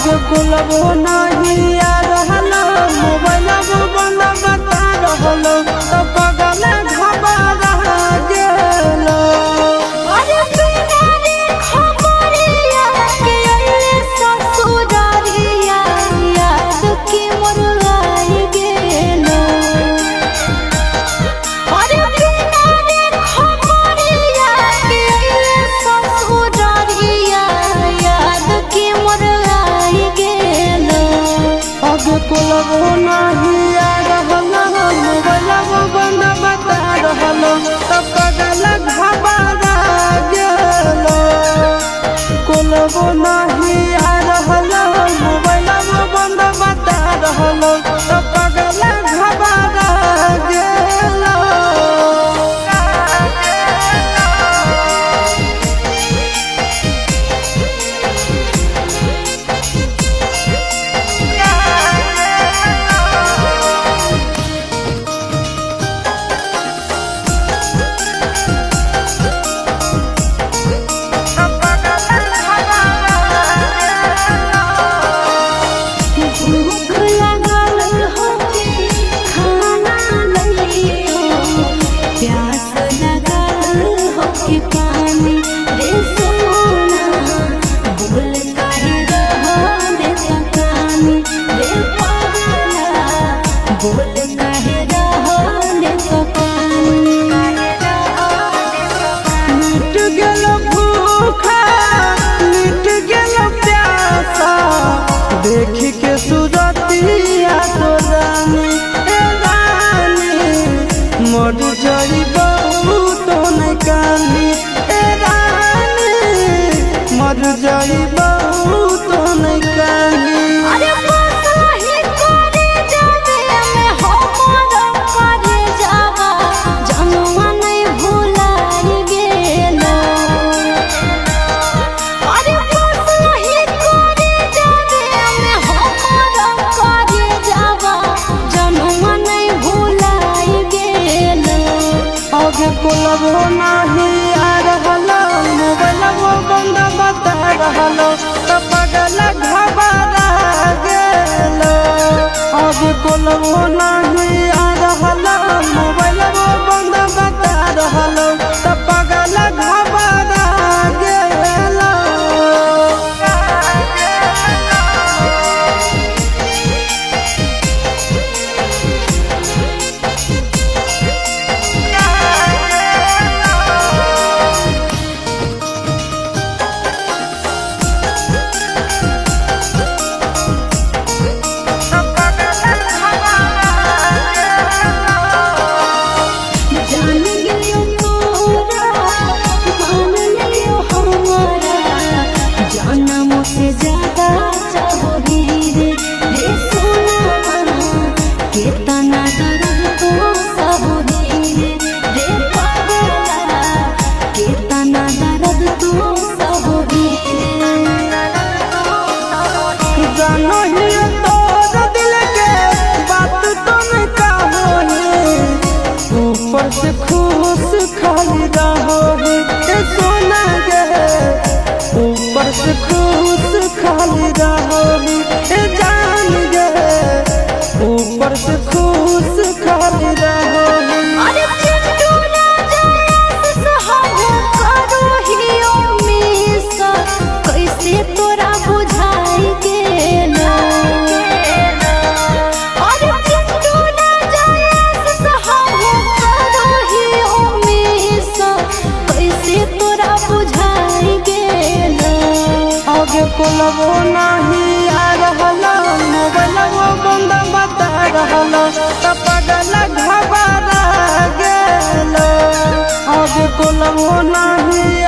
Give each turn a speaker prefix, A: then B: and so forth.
A: आगे बोलबो नहीं आ रहलो मोबाइल बंद बता रहलो तो पगल घबरा गेलो।
B: अरे बिना रे खबरिया के अइले ससुरारिया याद की मोर आई गेलो। अरे बिना रे खबरिया के अइले ससुरारिया याद की मोर आई गेलो।
A: आगे बोलबो नहीं आ रहलो मोबाइल बंद बता रहलो तो पगल घबरा गेलो। बोलबो नहीं आ रहलो मोबाइल बंद बता रहलो तो पगल घबरा गेलो।
B: भूख लगल होके खाना लइयो, प्यास लगल होके पानी रे सोना। बोल काहे रहले तकानी रे पागला, बोल काहे रहले तकानी।
A: मिट गेलो भूखा मिट गेलो प्यासा देखी के सूरतिया तो रानी ए रानी मर जाइबो तो नहीं कानी ए रानी मर जाइबो तो नहीं कानी।
B: अरे बसाही करे जावे में हमर करे जावा जनुआ नहीं भुलाई गेलो। अरे बसाही करे जावे में हमर करे जावा जनुआ नहीं भुलाई गेलो।
A: आगे बोलबो नहीं आ रहलो मोबाइल बंद बता रहलो तो पगल घबरा गेलो। आगे बोलबो नहीं आ रहलो मोबाइल बंद बता रहलो तो पगल घबरा गेलो।
B: जान गेलियो तोरा मान लियो हमारा, जनम से ज्यादा चाहोगी रे सोना। कितना दर्द तो सहोगी रे पागला, कितना दर्द तो सहोगी
A: जानो ही तोर दिल के बात तुम कहोगे ऊपर से खुश खाली रहोगे ए सोना गे ऊपर से खुश खाली रहोगे ए जान गे ऊपर से खुश खाली रहोगे।
B: अरे चिंटू राजा सहारा करो हियो मिसा कैसे तोरा बुझाई गेलो। अरे चिंटू राजा सहारा करो हियो मिसा कैसे तोरा बुझाई गेलो।
A: आगे बोलबो नहीं आ रहलो मोबाइल बंद बता रहलो तो पगल घबरा गेलो। आगे बोलबो नहीं